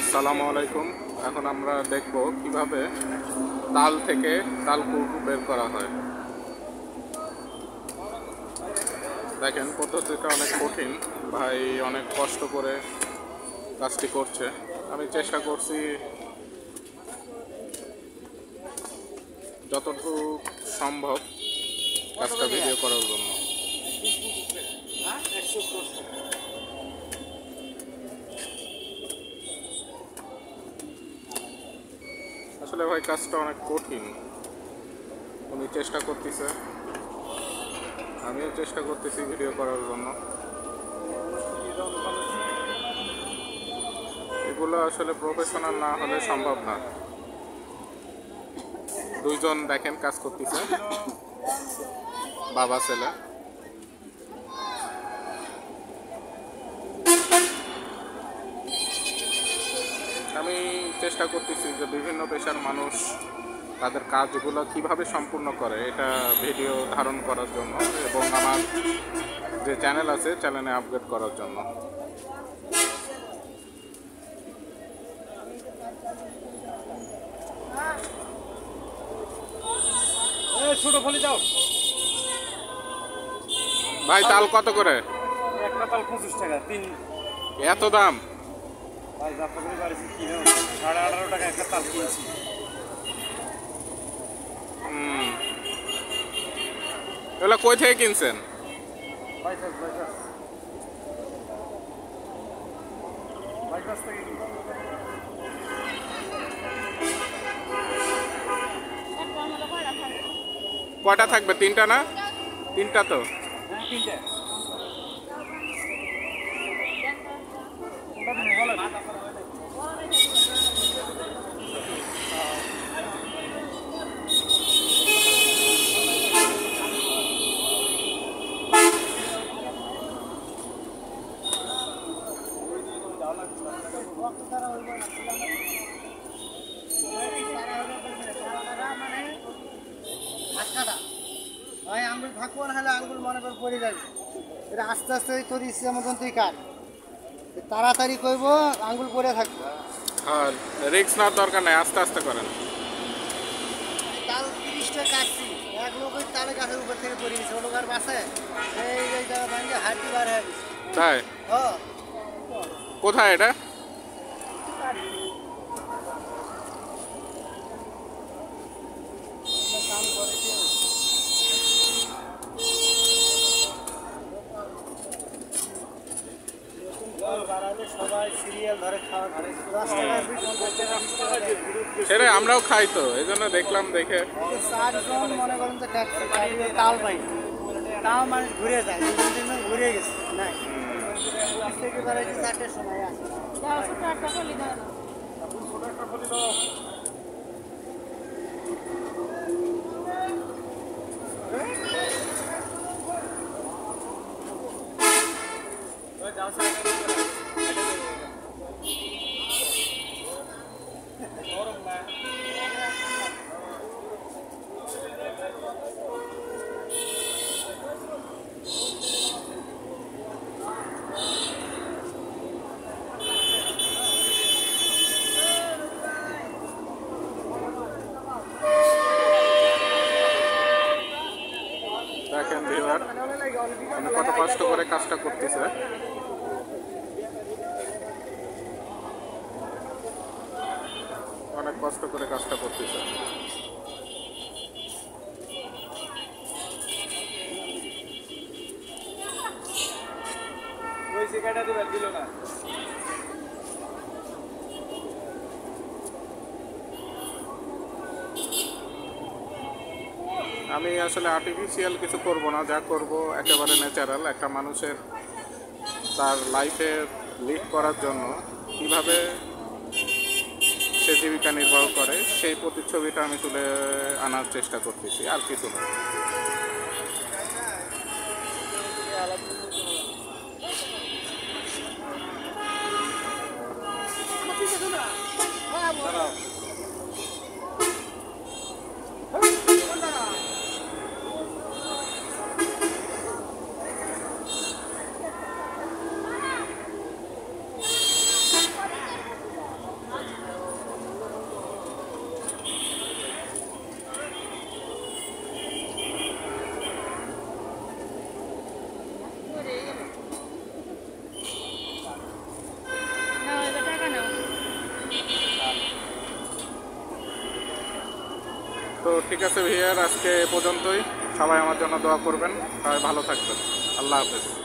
আসসালামু আলাইকুম। এখন আমরা দেখব কিভাবে তাল থেকে তালকুট বের করা হয়। দেখেন পদ্ধতিটা অনেক কঠিন, ভাই অনেক কষ্ট করে কাজটি করছে। আমি চেষ্টা করছি যতটুকু সম্ভব কাজটা ভিডিও করার জন্য। আসলে ভাই কাজটা অনেক কঠিন, উনি চেষ্টা করতেছে, আমিও চেষ্টা করতেছি ভিডিও করার জন্য। এগুলো আসলে প্রফেশনাল না হলে সম্ভব না। দুইজন দেখেন কাজ করতেছে, বাবা ছেলে। আমি চেষ্টা করতেছি যে বিভিন্ন পেশার মানুষ তাদের কাজগুলো কিভাবে সম্পূর্ণ করে এটা ভিডিও ধারণ করার জন্য, এবং আমার যে চ্যানেল আছে চ্যানেলে আপডেট করার জন্য। ছোট ফলি দাও ভাই তাল কত করে? একটা তাল 25 টাকা। এত দাম? ভাই যাত্রা করে বাড়িছি কিনো 18.5 টাকা একটা তাল কিনছি। এগুলো কই থেকে কিনছেন? বাইপাস থেকে কয়টা থাকবে? তিনটা না? তিনটা তো। তিনটে আঙ্গুল থাকবো না হলে আঙ্গুল মনে করে পড়ে যাবে। এটা আস্তে আস্তে তোর ইচ্ছে মতন তুই কাট, তাড়াতাড়ি করবো আঙ্গুল পড়ে থাকবো। হ্যাঁ, রিস্ক নেওয়ার দরকার নেই, আস্তে আস্তে করেন। তাল 30টা কাটছি, এক লোক ওই তালে গাছের উপর থেকে পড়ে গেছে, ওলোক আর বাসে এই জায়গা ভাঙে হাঁটি বার হয়ে গেছে। তাই? হ্যাঁ, কোথায় এটা? কাম করে সবাই সিরিয়াল ধরে খাওয়া ধরে সেটা আমরাও খাই তো, এই জন্য দেখলাম, দেখে 4 জন মনে করেন যে তাল পাই, তাও মানুষ ঘুরে যায়, ঘুরে গেছে নাই থেকে বেড়াইছে 4টের সময় আসে। দেখেন ভিউয়ার আমি কত কষ্ট করে কাজটা করতেছে। অনেক কষ্ট করে কাজটা করতেছে। ওই সিগারেটটা দিবেন দিল না। আমি আসলে আর্টিফিশিয়াল কিছু করব না, যা করব একেবারে ন্যাচারাল। একটা মানুষের তার লাইফে লিড করার জন্য কিভাবে সে জীবিকা নির্বাহ করে সেই প্রতিচ্ছবিটা আমি তুলে আনার চেষ্টা করতেছি, আর কিছু না। তো ঠিক আছে ভাইয়ার, আজকে এ পর্যন্তই। সবাই আমার জন্য দোয়া করবেন, সবাই ভালো থাকবেন। আল্লাহ হাফেজ।